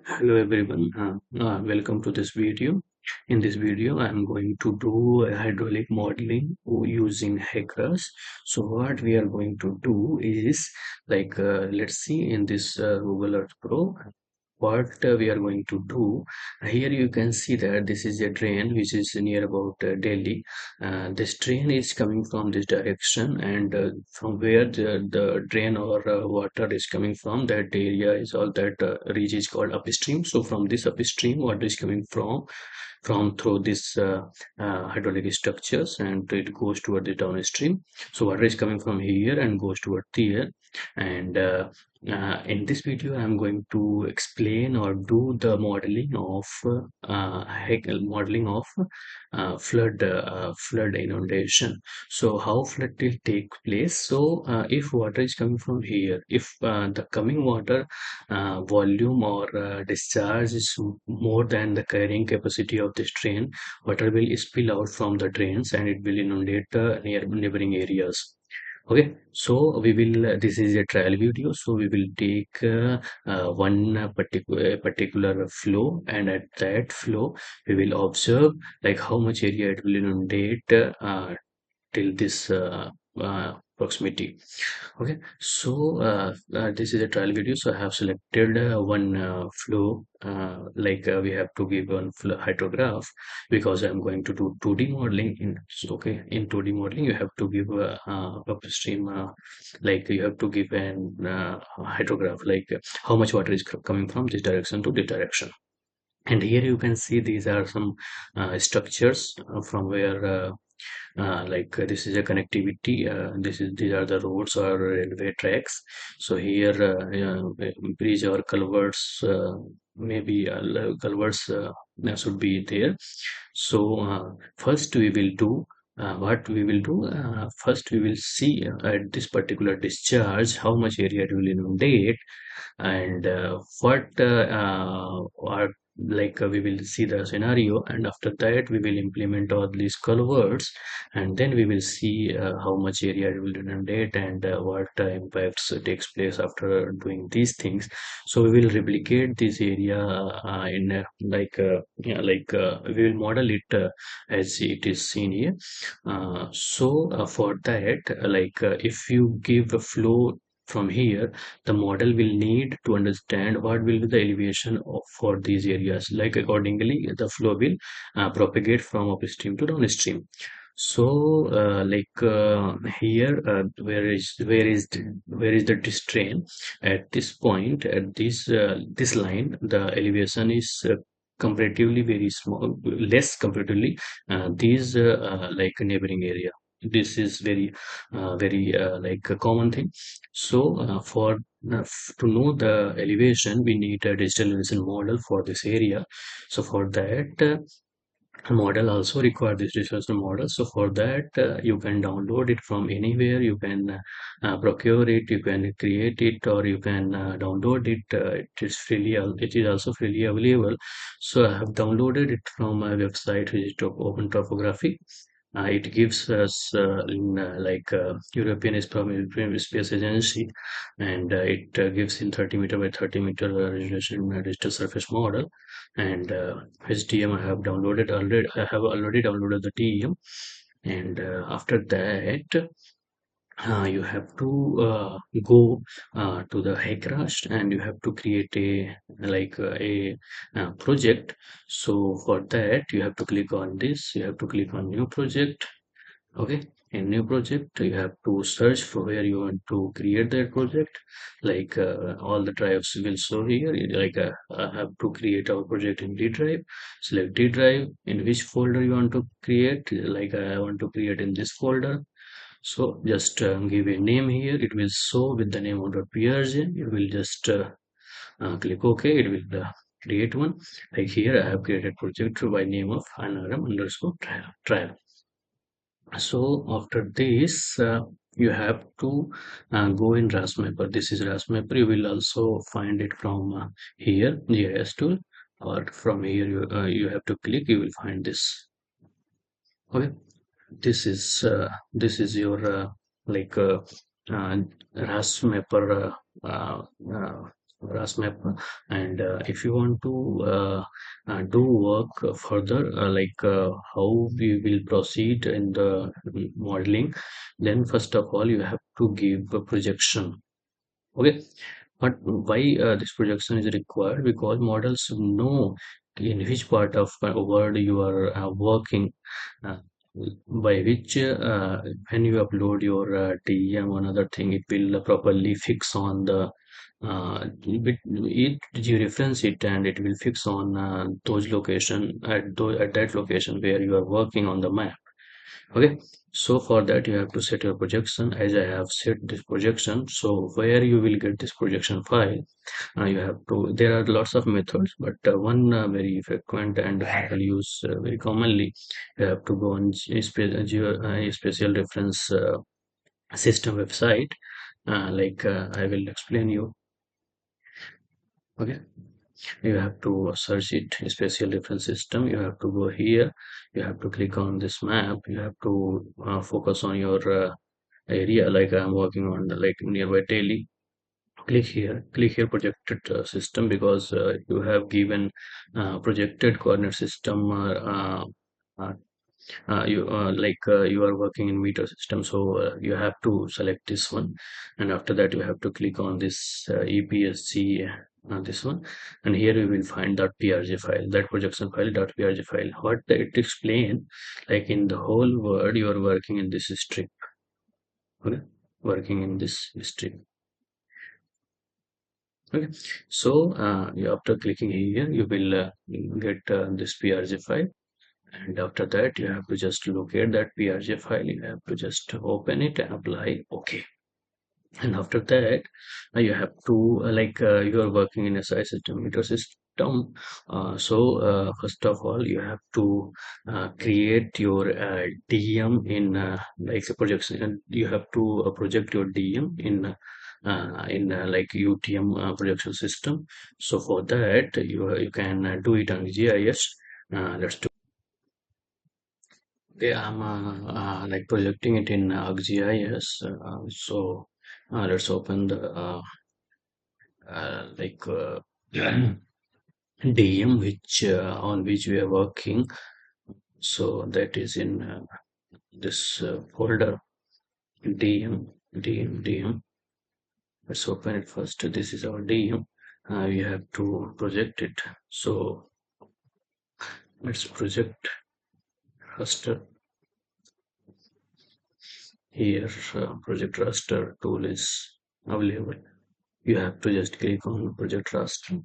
Hello everyone, welcome to this video. In this video, I am going to do a hydraulic modeling using HEC-RAS. So what we are going to do is let's see in this Google Earth Pro what we are going to do. Here you can see that this is a drain which is near about Delhi. This drain is coming from this direction, and from where the drain or water is coming from, that area is all that region is called upstream. So from this upstream, water is coming from through this hydraulic structures, and it goes toward the downstream. So water is coming from here and goes toward here. And in this video I'm going to explain or do the modeling of flood inundation. So how flood will take place? So if water is coming from here, if the coming water volume or discharge is more than the carrying capacity of this drain, water will spill out from the drains and it will inundate the neighboring areas. Okay, so we will this is a trial video, so we will take one particular flow, and at that flow we will observe like how much area it will inundate till this proximity. Okay, so this is a trial video, so I have selected one flow, we have to give one flow hydrograph, because I'm going to do 2D modeling in. So, okay, in 2D modeling you have to give upstream, like you have to give an hydrograph, how much water is coming from this direction to this direction. And here you can see these are some structures from where this is a connectivity. These are the roads or railway tracks. So here bridge or culverts, maybe culverts should be there. So first we will do what we will do. First we will see at this particular discharge how much area it will inundate, and what are we will see the scenario, and after that we will implement all these culverts, and then we will see how much area it will inundate, and what impacts takes place after doing these things. So we will replicate this area in we will model it as it is seen here. For that, if you give a flow from here, the model will need to understand what will be the elevation for these areas. Like accordingly, the flow will propagate from upstream to downstream. So, here, where is the distrain? At this point, at this line, the elevation is comparatively very small, less comparatively. These neighboring area. This is very a common thing. So to know the elevation, we need a digital elevation model for this area. So for that, model also require this digital model. So for that, you can download it from anywhere. You can procure it, you can create it, or you can download it. It is also freely available. So I have downloaded it from my website, which is Open Topography. It gives us European Space Agency, and it gives in 30 meter by 30 meter resolution digital surface model. And HDM I have downloaded already. I have already downloaded the TEM, and after that you have to go to the HEC-RAS, and you have to create a project. So for that you have to click on this. You have to click on new project. Okay, in new project you have to search for where you want to create that project. All the drives will show here. I have to create our project in D drive. Select D drive, in which folder you want to create. Like I want to create in this folder. So just give a name here. It will show with the name of the PRG. You will just click OK. It will create one. Like here I have created project by name of NRM underscore trial. So after this, you have to go in RAS mapper. This is RAS mapper. You will also find it from here, GIS tool, or from here you have to click. You will find this. Okay, this is your like uh, RAS mapper RAS map. And if you want to do work further, how we will proceed in the modeling, then first of all you have to give a projection. Okay, but why this projection is required? Because models know in which part of world you are working, uh, by which when you upload your TM or another thing, it will properly fix on the you reference it, and it will fix on those location at that location where you are working on the map. Okay, so for that you have to set your projection. As I have set this projection, so where you will get this projection file, you have to, there are lots of methods, but one very frequent and people use very commonly, you have to go on a special reference system website. I will explain you. Okay, you have to search it, special reference system. You have to go here, you have to click on this map, you have to focus on your area. Like I'm working on like nearby Delhi. Click here projected system, because you have given projected coordinate system, uh, you are working in meter system, so you have to select this one. And after that you have to click on this EPSG, this one, and here you will find that PRG file, that projection file .prg file. What it explain, like in the whole world you are working in this strip. Okay, working in this strip. Okay, so after clicking here, you will get this PRG file, and after that, you have to just locate that PRG file. You have to just open it and apply OK. And after that, you have to you are working in a SI system, meter system. First of all, you have to create your DM in like a projection. And you have to project your DM in like UTM projection system. So for that, you can do it on GIS. Let's do. Okay, I'm like projecting it in ArcGIS. Let's open the like DM which on which we are working. So that is in this folder DM. Let's open it first. This is our DM. We have to project it. So let's project raster. Here, project raster tool is available. You have to just click on project raster,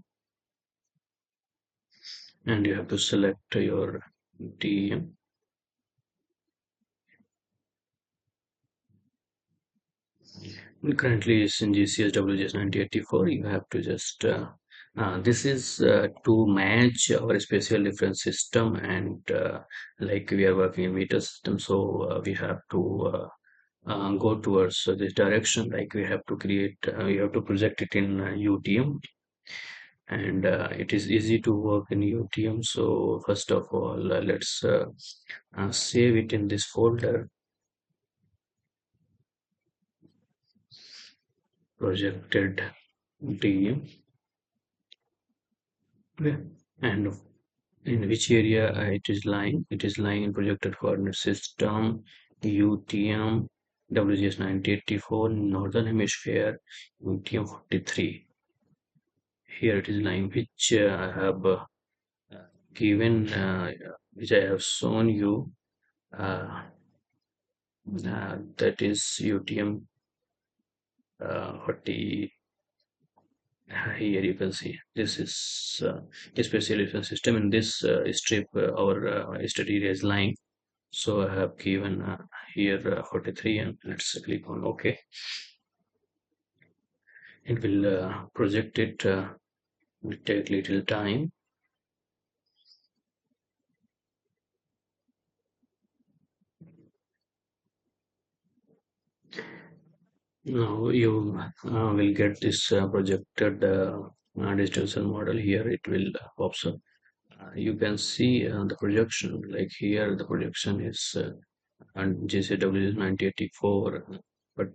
and you have to select your DM. Currently is in GCS WGS 9084. You have to just this is to match our spatial reference system, and like we are working in meter system, so we have to go towards this direction. Like we have to create, you have to project it in UTM, and it is easy to work in UTM. So first of all, let's save it in this folder, projected DM. Okay. And in which area it is lying? It is lying in projected coordinate system UTM WGS 9084 northern hemisphere UTM 43. Here it is lying, which I have given, which I have shown you. That is UTM 40. Here you can see this is a special reference system. In this strip, our study area is lying. So I have given here 43, and let's click on OK. It will project it. Will take little time. Now you will get this projected distribution model. Here it will pops up. You can see the projection. Like here, the projection is and JCW is 9084, but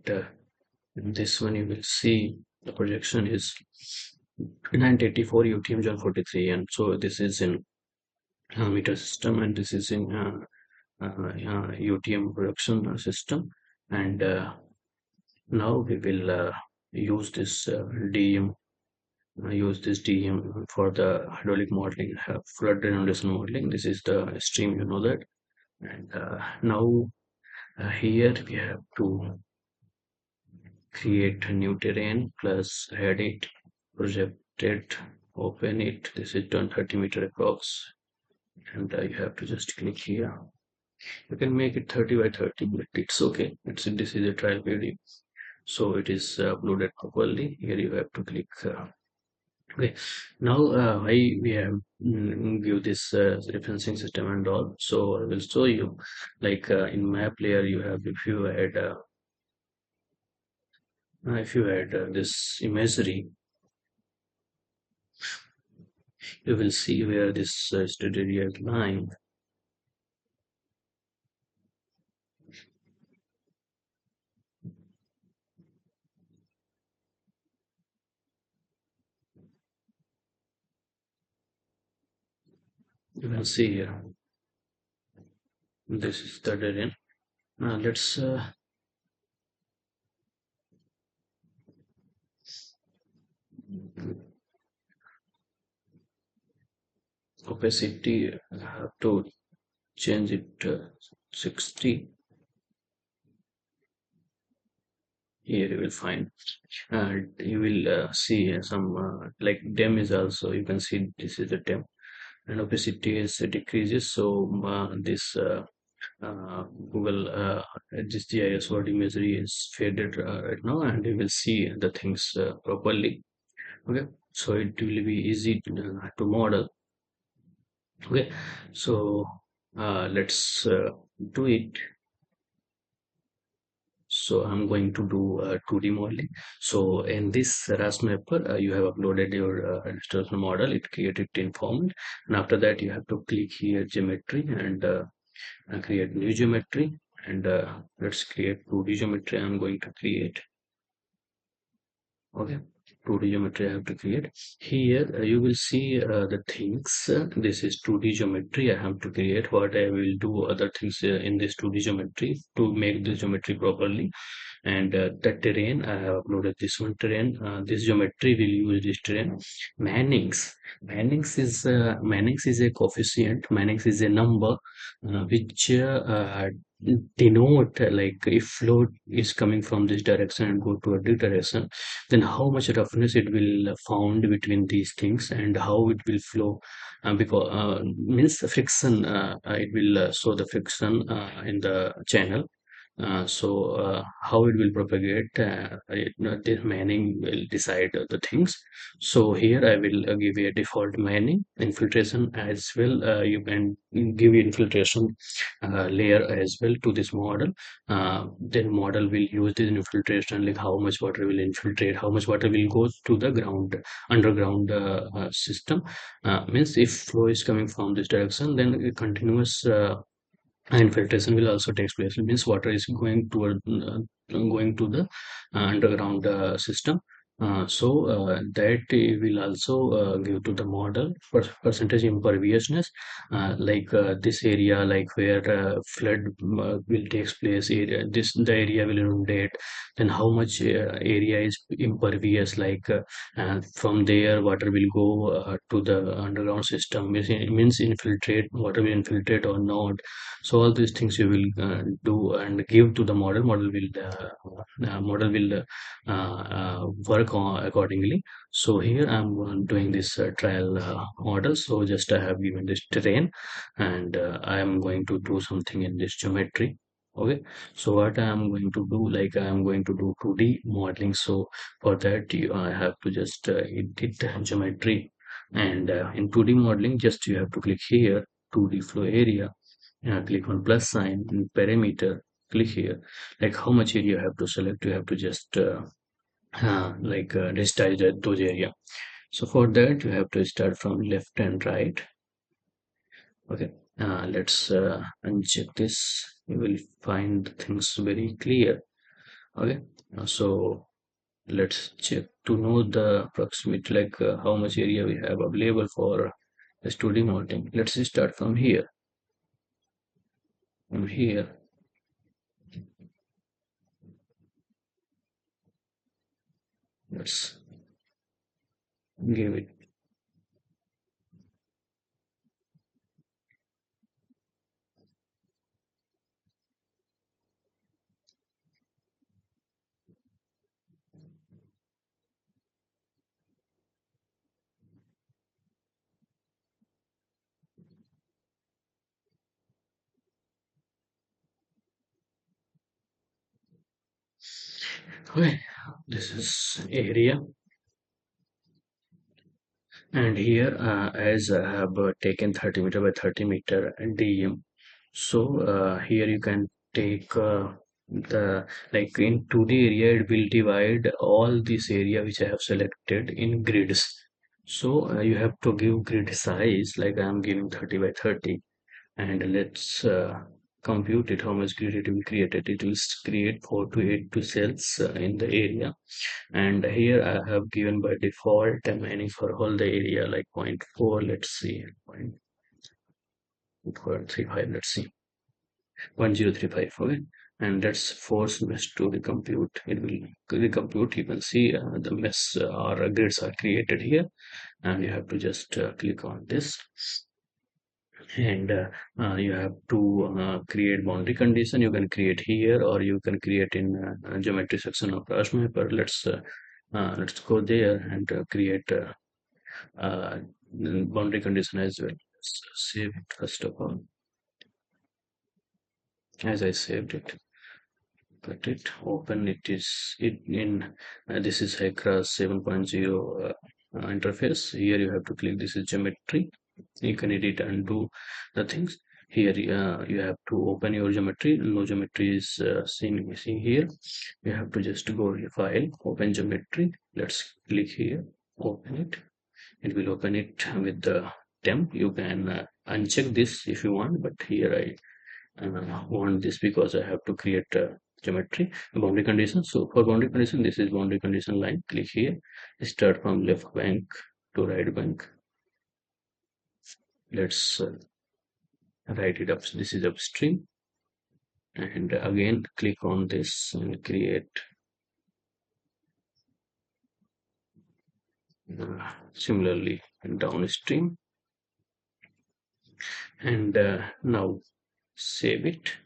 in this one you will see the projection is 984 UTM John 43, and so this is in meter system, and this is in UTM production system. And now we will use this DM use this DM for the hydraulic modeling, flood inundation modeling. This is the stream, you know that. And now here we have to create a new terrain plus add it, project it, open it. This is done 30-meter approx, and you have to just click here. You can make it 30 by 30, but it's okay. This is a trial video, so it is uploaded properly. Here you have to click. Okay, now I we have give this referencing system and all. So I will show you, like in map layer, you have if you add this imagery, you will see where this study area is lying. You can see here. This is the terrain. Now let's opacity. I have to change it to 60. Here you will find, and you will see some like dem is also. You can see this is the dem, and opacity is decreases. So this Google this GIS word imagery is faded right now, and you will see the things properly. Okay, so it will be easy to model. Okay, so let's do it. So I'm going to do 2D modeling. So in this RAS mapper, you have uploaded your instructional model. It created in format, and after that you have to click here geometry and create new geometry. And let's create 2D geometry. I'm going to create. Okay, 2D geometry I have to create. Here you will see the things. This is 2D geometry. I have to create. What I will do other things in this 2D geometry to make the geometry properly. And the terrain, I have uploaded this one terrain. This geometry will use this terrain. Mannings is a coefficient. Mannings is a number which denote like if flow is coming from this direction and go to a different direction, then how much roughness it will found between these things and how it will flow. Because means friction, it will show the friction in the channel. How it will propagate, this Manning will decide the things. So here I will give a default Manning infiltration as well. You can give infiltration layer as well to this model. Then model will use this infiltration, like how much water will infiltrate, how much water will go to the ground, underground system. Means if flow is coming from this direction, then a continuous and filtration will also take place. It means water is going to the underground system. That will also give to the model percentage imperviousness, like this area, like where flood will takes place. Area this the area will inundate. Then how much area is impervious? Like from there, water will go to the underground system. Means infiltrate. Water will infiltrate or not. So all these things you will do and give to the model. Model will work on accordingly. So here I'm doing this trial model. So just I have given this terrain, and I am going to do something in this geometry. Okay, so what I am going to do, like I am going to do 2D modeling. So for that I have to just edit geometry, and in 2D modeling, just you have to click here 2D flow area. Click on plus sign and parameter. Click here, like how much area you have to select. You have to just resize those area. So for that you have to start from left and right. Okay, let's uncheck this. You will find things very clear. Okay, so Let's check to know the approximate, like how much area we have available for the 2D modeling. Let's start from here. From here, let's give it. Okay, this is area, and here as I have taken 30 meter by 30 meter DM. So here you can take the, like in 2D area, it will divide all this area which I have selected in grids. So you have to give grid size, like I am giving 30 by 30, and let's compute it, how much grid it will create. It will create 4 to 8 to cells in the area. And here I have given by default a mining for all the area, like point 0.4, let's see, 0.35, let's see, 1035. Okay, and let's force mesh to recompute. It will recompute. You can see the mesh or grids are created here, and you have to just click on this, and you have to create boundary condition. You can create here, or you can create in geometry section of RAS mapper. Let's go there and create uh, boundary condition as well. Let's save it first of all. As I saved it, cut it, open it, is it in this is HEC-RAS 7.0 interface. Here you have to click, this is geometry. You can edit and do the things here. You have to open your geometry. No geometry is seen here. You have to just go to file, open geometry. Let's click here, open it. It will open it with the temp. You can uncheck this if you want, but here I want this because I have to create geometry boundary condition. So for boundary condition, this is boundary condition line. Click here, start from left bank to right bank. Let's write it up. This is upstream, and again click on this and create similarly downstream, and now save it.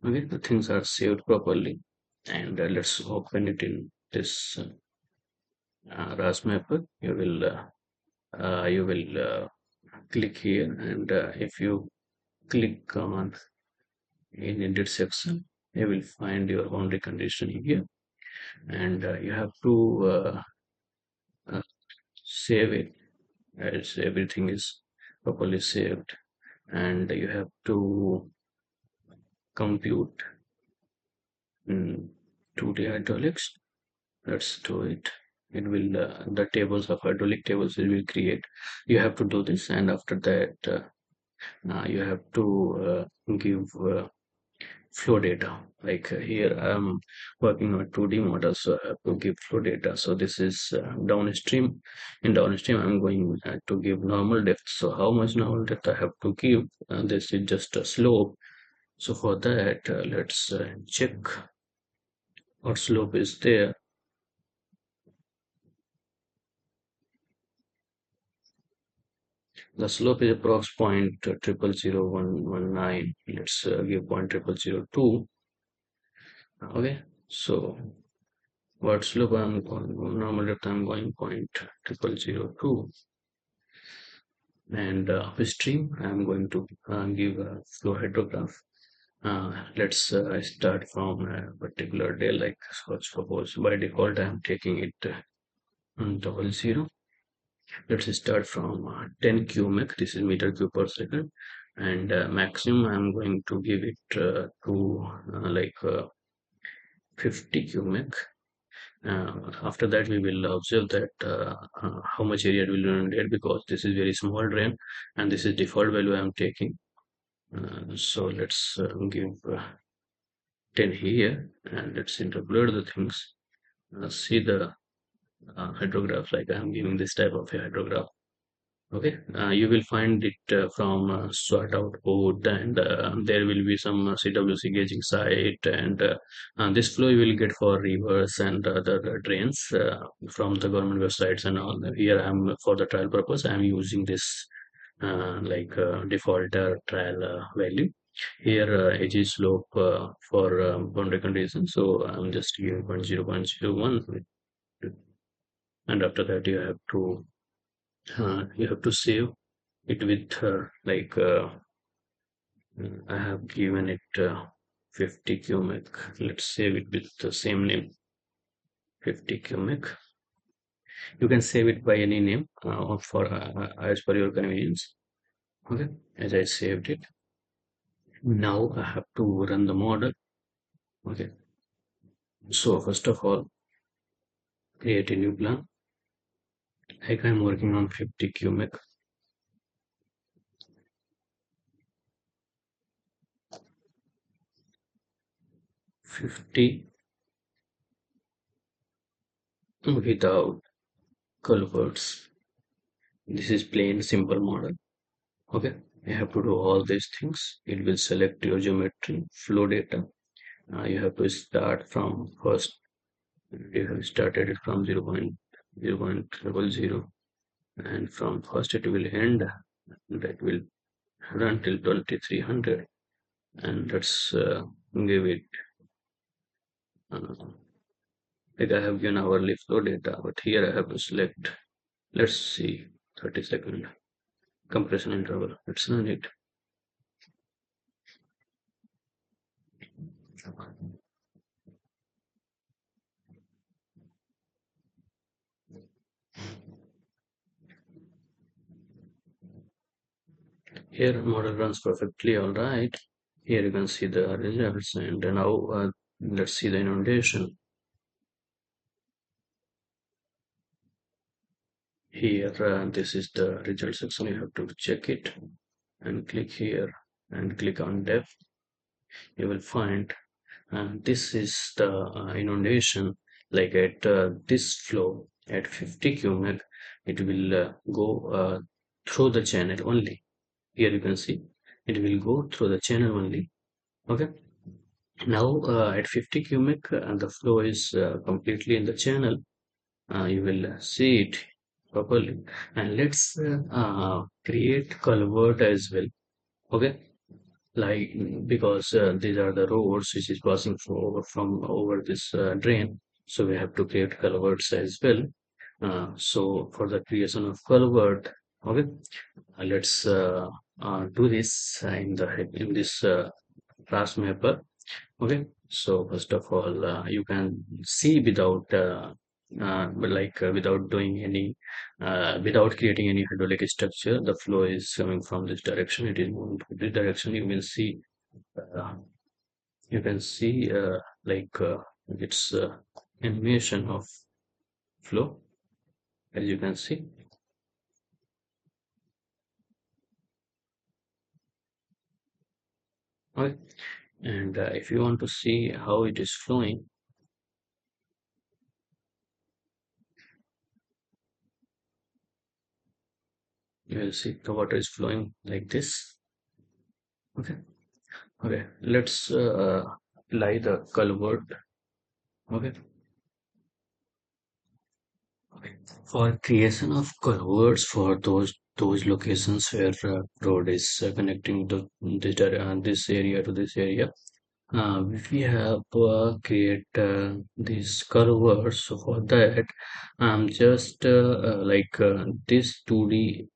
Okay, the things are saved properly, and let's open it in this RAS mapper. You will click here, and if you click on in edit section, you will find your boundary condition here, and you have to uh, save it as everything is properly saved, and you have to compute 2D hydraulics. Let's do it. It will the tables of hydraulic tables it will create. You have to do this, and after that you have to give flow data. Like here I'm working on 2D model, so I have to give flow data. So this is downstream. In downstream I'm going to give normal depth. So how much normal depth I have to give? This is just a slope. So for that let's check what slope is there. The slope is approx point 000119. Let's give point 0002. Okay, so what slope I'm going, normal depth I'm going point 0002, and upstream I'm going to give a flow hydrograph. Let's start from a particular day, like suppose by default I'm taking it 00. Let's start from 10 cubic. This is meter cube per second, and maximum I'm going to give it to like 50 cubic. After that we will observe that how much area will be inundated, because this is very small drain and this is default value I am taking. So let's give 10 here, and let's interpolate the things. see the hydrograph, like I'm giving this type of a hydrograph. Okay, you will find it from sort out code, and there will be some CWC gauging site, and this flow you will get for rivers and other drains from the government websites and all. Here I'm for the trial purpose. I'm using this default trial value. Here edge is slope for boundary conditions, so I'm just giving 0.0.01, and after that you have to save it with I have given it 50 cubic. Let's save it with the same name, 50 cubic. You can save it by any name for as per your convenience. Okay, as I saved it, now I have to run the model. Okay, so first of all, create a new plan. Like I'm working on 50 cubic. 50 without culverts. This is plain simple model. Okay, you have to do all these things. It will select your geometry, flow data. You have to start from first. You have started it from 0.000, and from first it will end. That will run till 2300, and let's give it. Like I have given hourly flow data, but here I have to select. Let's see, 30-second compression interval. Let's run it. Here model runs perfectly all right. Here you can see the results, and now let's see the inundation. Here this is the result section. You have to check it and click here and click on depth. You will find this is the inundation. Like at this flow at 50 cubic, it will go through the channel only. Here you can see it will go through the channel only. Okay, now at 50 cubic the flow is completely in the channel. You will see it properly, and let's create culvert as well. Okay, like because these are the roads which is passing from over this drain, so we have to create culverts as well. So for the creation of culvert, okay, let's do this in this class mapper. Okay, so first of all, you can see without without doing any without creating any hydraulic structure, the flow is coming from this direction. It is moving to this direction. Uh, you can see its animation of flow, as you can see. Okay, and if you want to see how it is flowing, you will see the water is flowing like this. Okay. Okay, let's apply the culvert. Okay, for creation of culverts for those locations where road is connecting this area to this area, we have create these curves. So for that, just this 2D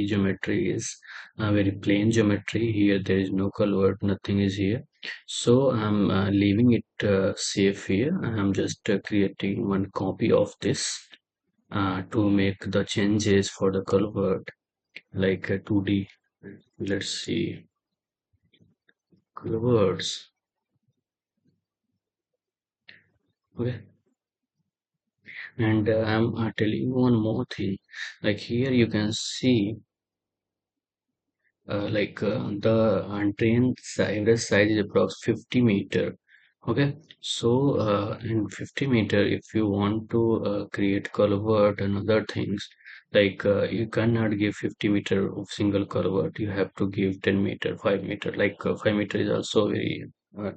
geometry is a very plain geometry. Here there is no culvert, nothing is here. So I'm leaving it safe here. I'm just creating one copy of this to make the changes for the culvert, like 2D. Let's see, culverts. Okay, and I'm telling you one more thing. Like here you can see the drain size is approx 50 meter. Okay, so in 50 meter, if you want to create culvert and other things, like you cannot give 50 meter of single culvert, you have to give 10 meter, 5 meter. Like 5 meter is also very uh,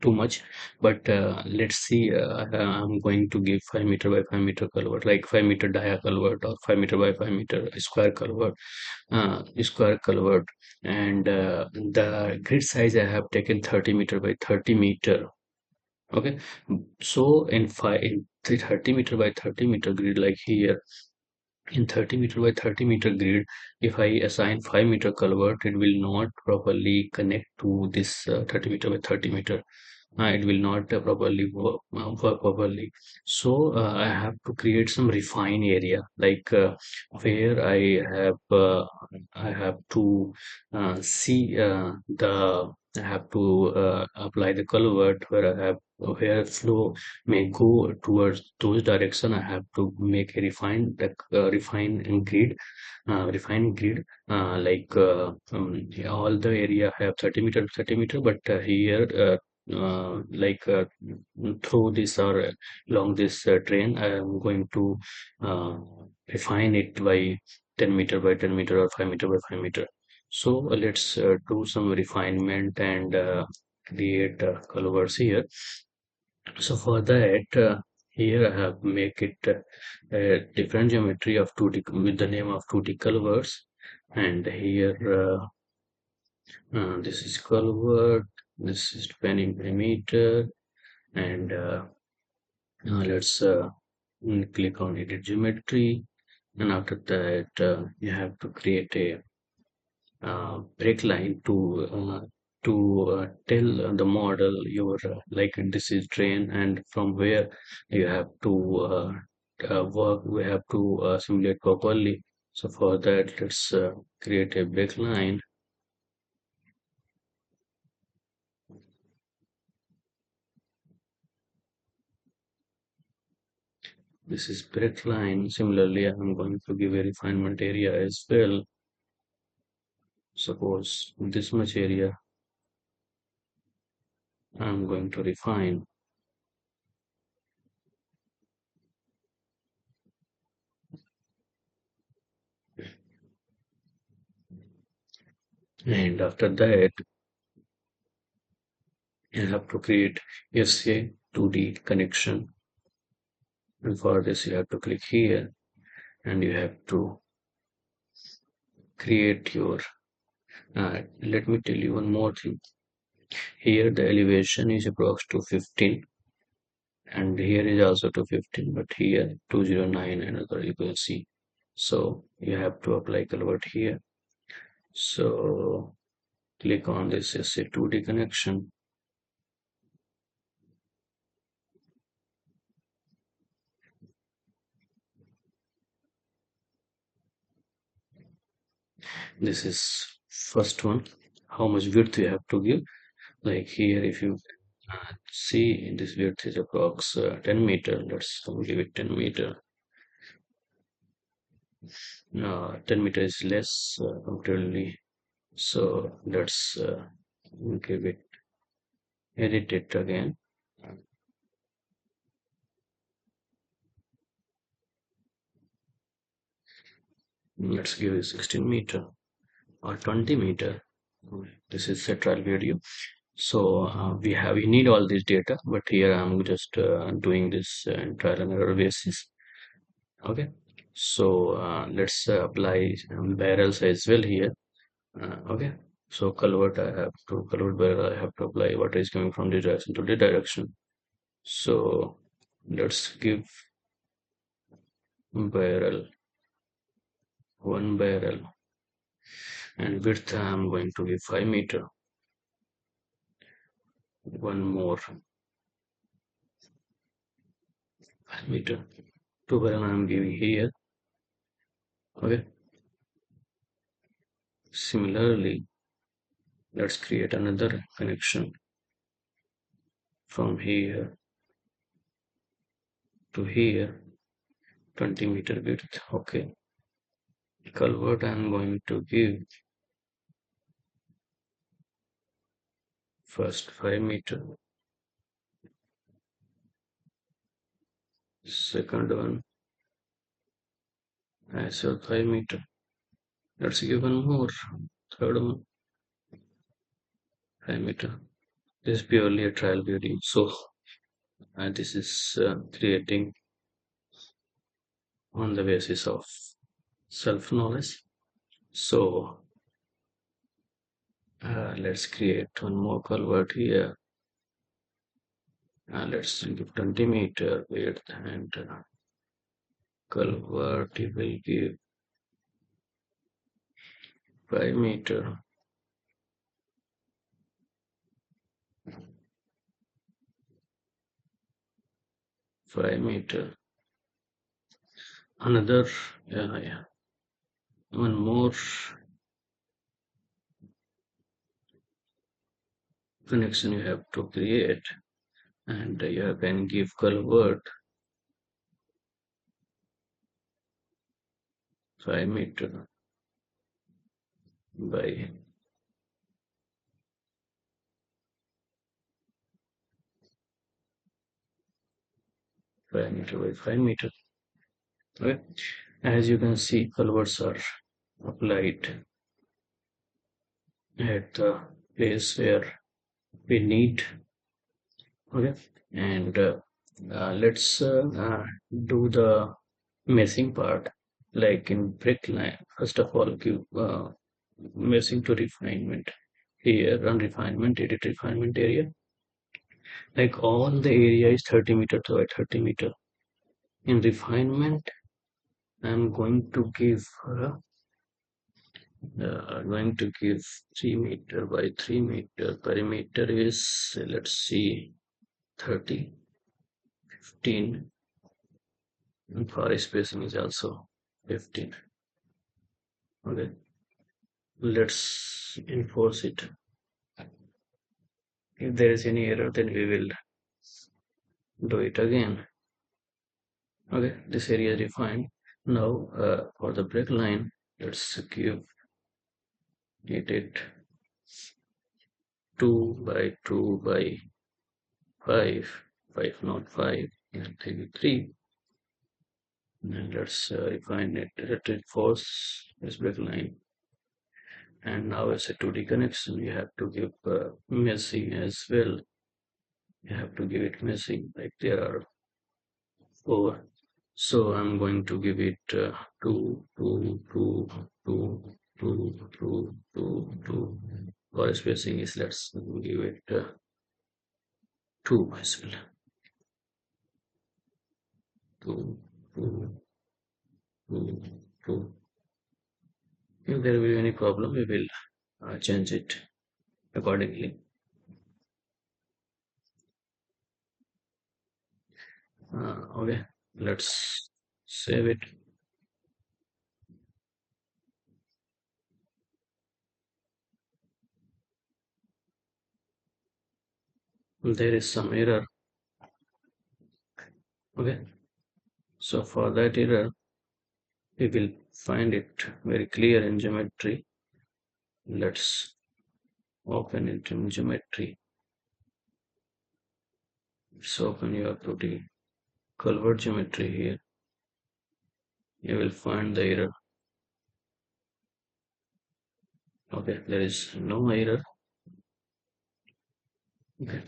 too much. But let's see, I'm going to give 5 meter by 5 meter culvert, like 5 meter dia culvert or 5 meter by 5 meter square culvert. And the grid size I have taken 30 meter by 30 meter. Okay, so in 30 meter by 30 meter grid, like here in 30 meter by 30 meter grid, if I assign 5 meter culvert, it will not properly connect to this 30 meter by 30 meter. It will not properly work properly. So I have to create some refine area, like where I have to see the I have to apply the culvert where I have where flow may go towards those direction. I have to make a refine grid, yeah, all the area have 30 meter, but here like through this or along this train, I am going to uh, refine it by 10 meter by 10 meter or 5 meter by 5 meter. So let's do some refinement and create culverts here. So for that, here I have make it a different geometry of 2D with the name of 2D culverts. And here this is culvert, this is 20 millimeter, and now let's click on edit geometry. And after that, you have to create a break line to tell the model your like this is train, and from where you have to work, we have to simulate properly. So for that, let's create a break line. This is break line. Similarly, I'm going to give a refinement area as well. Suppose this much area I'm going to refine. And after that, you have to create SA 2D connection. And for this, you have to click here and you have to create your. Let me tell you one more thing. Here, the elevation is approx to 15, and here is also to 15, but here 209 another you can see. So you have to apply culvert here. So click on this SA 2D connection. This is first one. How much width you have to give? Like here, if you see this width is approx 10 meter. Let's give it 10 meter. 10 meter is less comparatively. So let's give it, edit it again. Let's give it 16 meter or 20 meter. This is a trial video. So we need all this data, but here I'm just doing this trial and error basis. Okay. So let's apply barrels as well here. Okay. So culvert barrel, I have to apply water is coming from this direction to this direction. So let's give barrel, one barrel, and width I'm going to give 5 meter. One more 5 meter. Two barrel I'm giving here. Okay. Similarly, let's create another connection from here to here, 20 meter width. Okay. Culvert I'm going to give first 5 meter, Second one, I said 5 meter. Let's give one more. Third one, 5 meter. This is purely a trial video. So this is creating on the basis of self knowledge. So let's create one more culvert here. Let's give 20 meter width and culvert will give 5 meter. Another, yeah, one more connection you have to create, and you can give culvert 5 meter by 5 meter by 5 meter. Okay, as you can see, culverts are applied at the place where we need. Okay, and let's do the meshing part, like in breakline. First of all, give meshing to refinement. Here on refinement, edit refinement area, like all the area is 30 meter to 30 meter. In refinement, I'm going to give 3 meter by 3 meter. Perimeter is, let's see, 30, 15, and for spacing is also 15. Okay, let's enforce it. If there is any error, then we will do it again. Okay, this area is defined. Now for the break line, let's give it 2 by 2 by 5, 5 not 5, and 3. And let's refine it. Let it force this break line. And now as a 2D connection, you have to give meshing as well. You have to give it meshing, like there are 4. So I'm going to give it 2, 2, 2, 2, 2, 2, 2, 2. For spacing is, let's give it 2 as well. 2, 2, 2, 2. If there will be any problem, we will change it accordingly. Okay, let's save it. There is some error. Okay, so for that error, we will find it very clear in geometry. Let's open it in geometry. Let's open your 2D culvert geometry here. You will find the error. Okay, there is no error. Okay,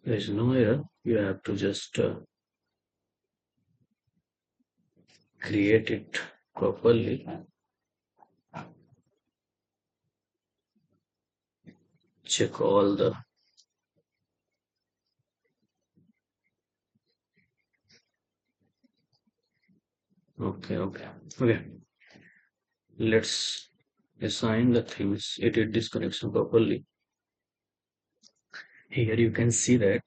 there is no error. You have to just create it properly. Check all the okay. Let's assign the things. Edit this connection properly. Here you can see that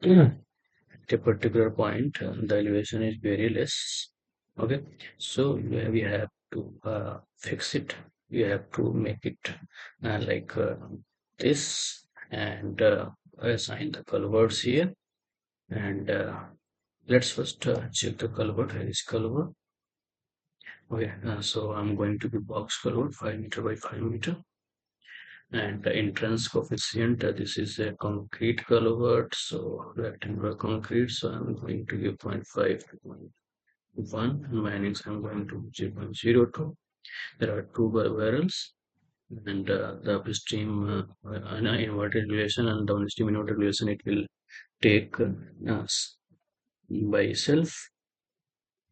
at a particular point the elevation is very less. Okay, so we have to fix it. We have to make it like this, and assign the culverts here. And let's first check the culvert. Here is culvert. Okay, so I'm going to be box culvert 5 meter by 5 meter. And the entrance coefficient, this is a concrete culvert, so rectangular concrete, so I'm going to give 0.5 to 0.1, and minus I'm going to 0.02. There are two barrels, and the upstream inverted relation and downstream inverted relation, it will take by itself.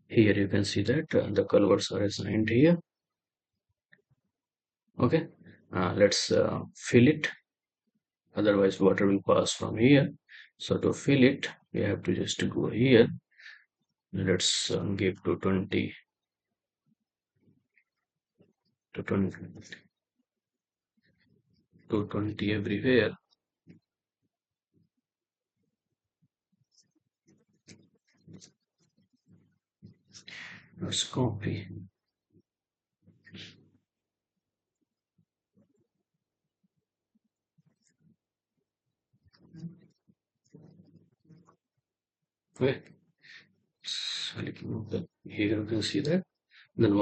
Here you can see that the culverts are assigned here. Okay, let's fill it, otherwise water will pass from here. So to fill it, we have to just go here. Let's give to 20 to 20 to 20 everywhere. Let's copy. Okay, so here you can see that then the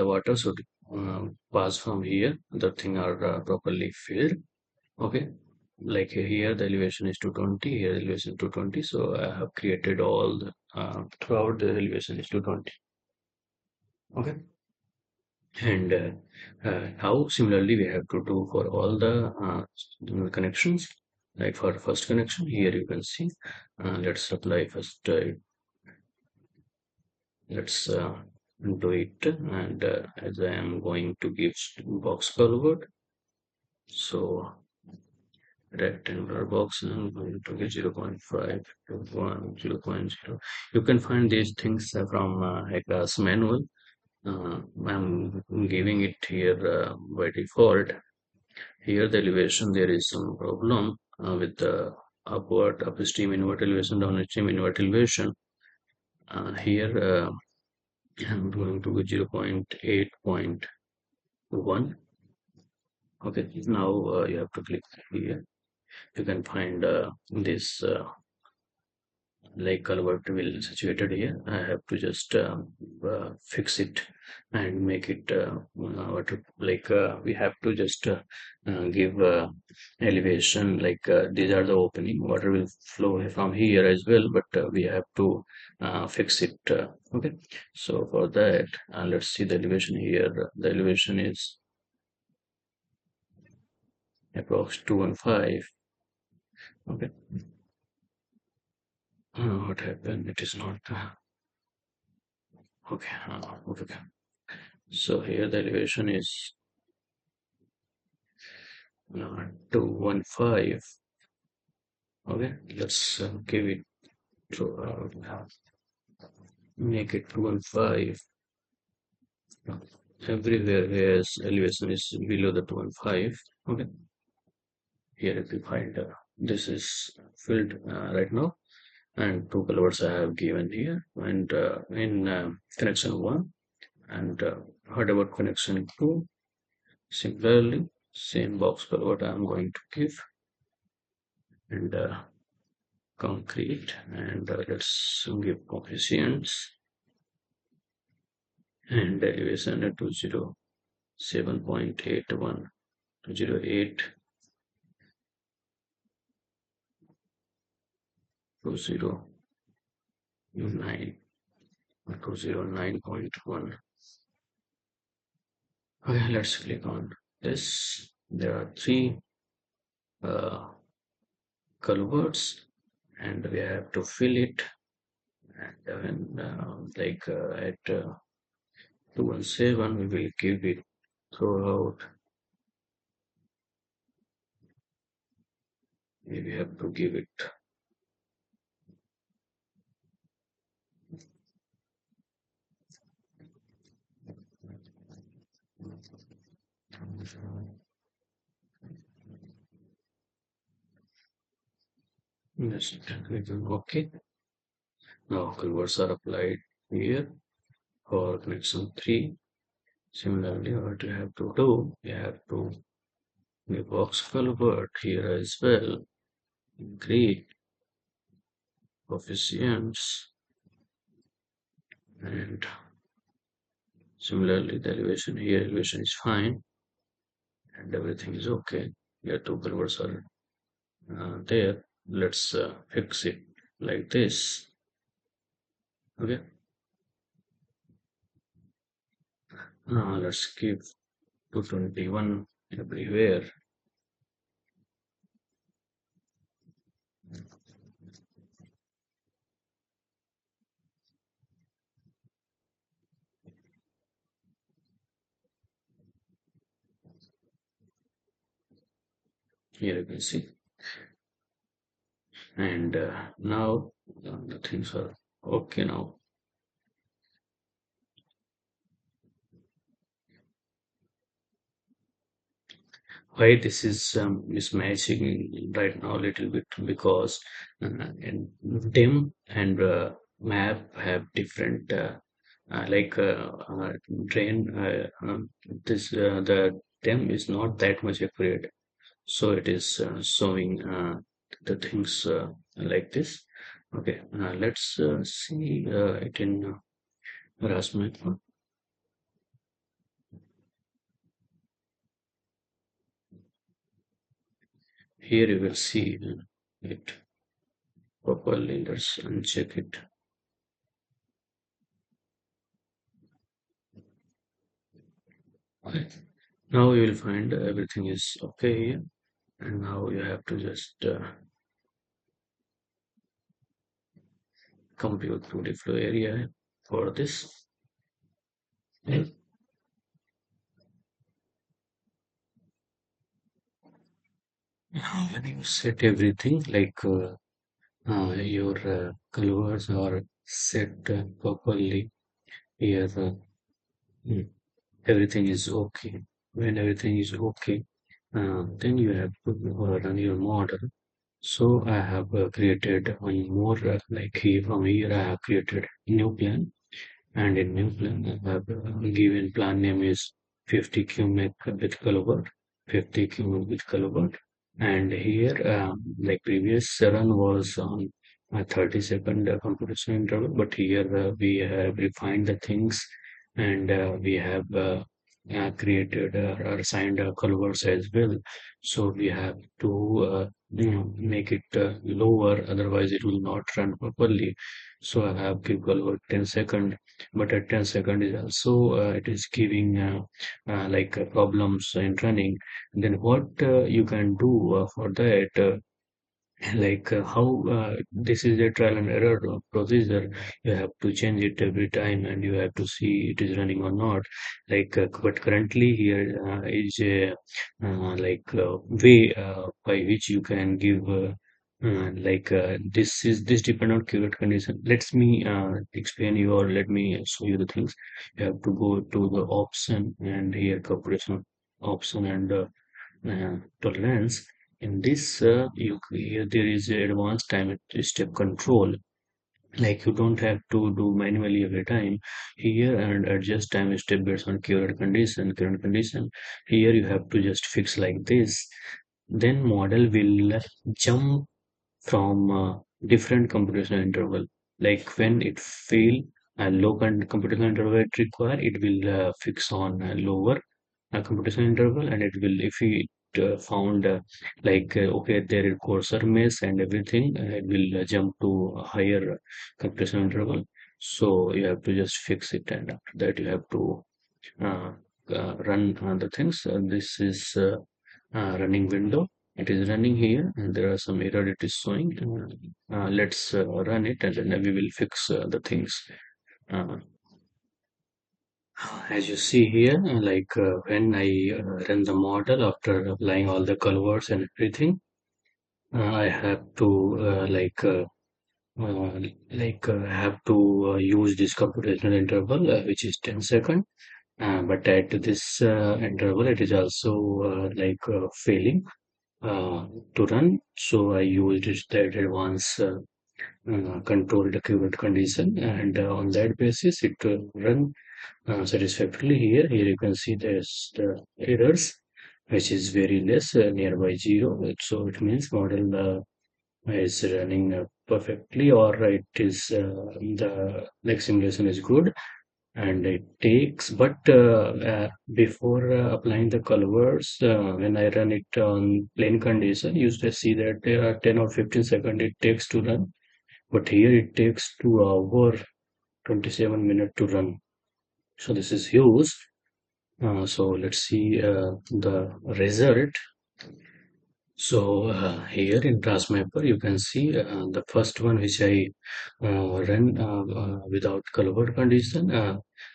water should pass from here. The thing are properly filled. Okay, like here the elevation is 220, here elevation 220, so I have created all the throughout the elevation is 220. Okay, and how similarly we have to do for all the connections. Like for first connection, here you can see, let's apply first, let's do it, and as I am going to give box culvert, so rectangular box, and I'm going to get 0.5 to 1, 0.0. You can find these things from HEC-RAS manual. I'm giving it here by default. Here the elevation, there is some problem with the upstream invert elevation, downstream invert elevation. Here I'm going to go 0.8.1. Okay, now you have to click here. You can find this like culvert will situated here. I have to just fix it and make it we have to just give elevation, like these are the opening, water will flow from here as well, but we have to fix it. Okay, so for that let's see the elevation here. The elevation is approx 215. Okay, what happened, it is not okay, okay. So here the elevation is 215. Okay, let's give it to make it 215. Everywhere where elevation is below the 215. Okay, here if you find this is filled right now, and two culverts I have given here, and in connection 1, and what about connection 2? Similarly, same box culvert I am going to give, and concrete, and let's give coefficients and elevation at 207.81 to 08 209 209.1. Okay, let's click on this. There are three uh, culverts, and we have to fill it, and when at 217 we will give it throughout. We have to give it just click on OK. Now culverts are applied here for connection 3. Similarly, what you have to do, you have to make box culvert here as well. Create coefficients, and similarly the elevation here, elevation is fine. and everything is okay. Yeah, two culverts are there. Let's fix it like this. Okay. Let's keep 221 everywhere. Here you can see. And now the things are okay now. Why this is mismatching right now a little bit because in DIM and map have different like drain. This the DIM is not that much accurate, so it is showing the things like this. Okay, let's see it in RAS map. Here you will see it properly. Let's uncheck it. Okay. Now you will find everything is okay here, and now you have to just compute 2D flow area for this. And now when you set everything like your colors are set properly here, mm, everything is okay. When everything is okay, then you have to run your model. So I have created one more like here from here I have created a new plan, and in new plan I have given plan name is 50 cubic with Culvert, 50 cubic with Culvert, and here like previous run was on a 30-second computation interval, but here we have refined the things, and we have created or assigned culverts as well. So we have to make it lower, otherwise it will not run properly. So I have give culvert 10 second, but at 10 second is also it is giving like problems in running. Then what you can do for that, like how this is a trial and error procedure. You have to change it every time, and you have to see it is running or not. Like but currently here is a like way by which you can give like this depend on current condition. Let me explain you, or let me show you the things. You have to go to the option, and here calculation option, and tolerance. In this, here there is a advanced time step control. Like you don't have to do manually every time. Here and adjust time step based on current condition. Current condition. Here you have to just fix like this. Then model will jump from different computational interval. Like when it fail a low computational interval it require, it will fix on a lower computational interval, and it will if it found like okay there is cursor mesh and everything, it will jump to a higher computational interval. So you have to just fix it, and after that you have to uh, run the things. This is running window. It is running here, and there are some error it is showing. Let's run it, and then we will fix the things. Uh, as you see here, like when I run the model after applying all the colors and everything, I have to uh, have to use this computational interval, which is 10 second. But at this interval, it is also failing to run. So I used that advanced controlled current condition, and on that basis, it run satisfactorily. Here you can see there's the errors, which is very less, nearby zero. So it means model is running perfectly, or it is the like simulation is good. and it takes, but before applying the culverts, when I run it on plain condition, you used to see that there are 10 or 15 seconds it takes to run, but here it takes 2 hour 27 minutes to run. So this is huge. So let's see the result. So here in Transmapper, you can see the first one which I run without culvert condition,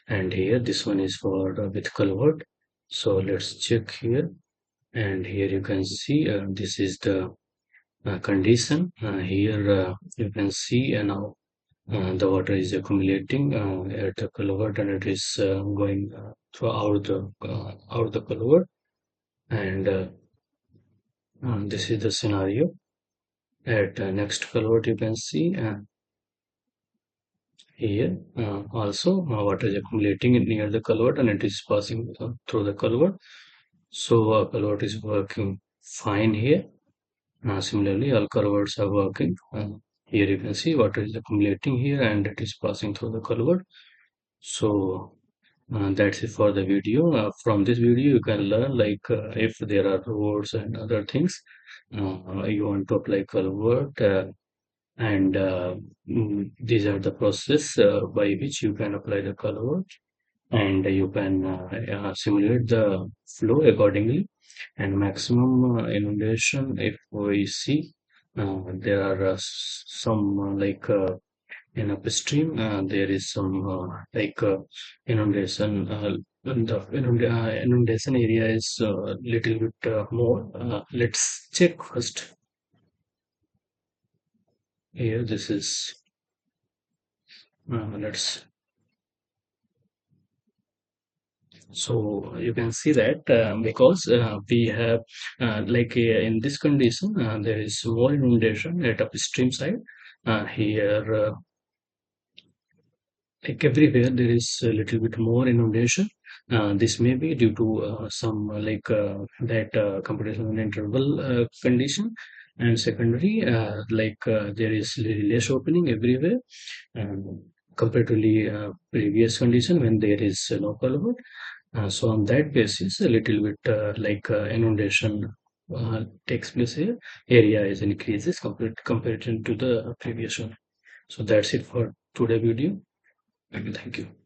and here this one is for with culvert. So let's check here, and here you can see this is the condition. Here you can see now the water is accumulating at the culvert, and it is going throughout the out the culvert, and this is the scenario. At next culvert, you can see here also water is accumulating near the culvert, and it is passing through the culvert. So culvert is working fine here. Similarly, all culverts are working. Here you can see water is accumulating here, and it is passing through the culvert. So that's it for the video. From this video, you can learn like if there are roads and other things, you want to apply culvert. And these are the process by which you can apply the culvert, and you can simulate the flow accordingly, and maximum inundation. If we see there are some like in upstream there is some like inundation, inundation area is little bit more. Let's check first. Here this is let's so you can see that because we have like in this condition there is more inundation at upstream side. Here like everywhere there is a little bit more inundation. This may be due to some like that computational interval condition, and secondary like there is less opening everywhere compared to the previous condition when there is no culvert. So on that basis, a little bit like inundation takes place here. Area is increases compared to the previous one. So that's it for today video. Thank you.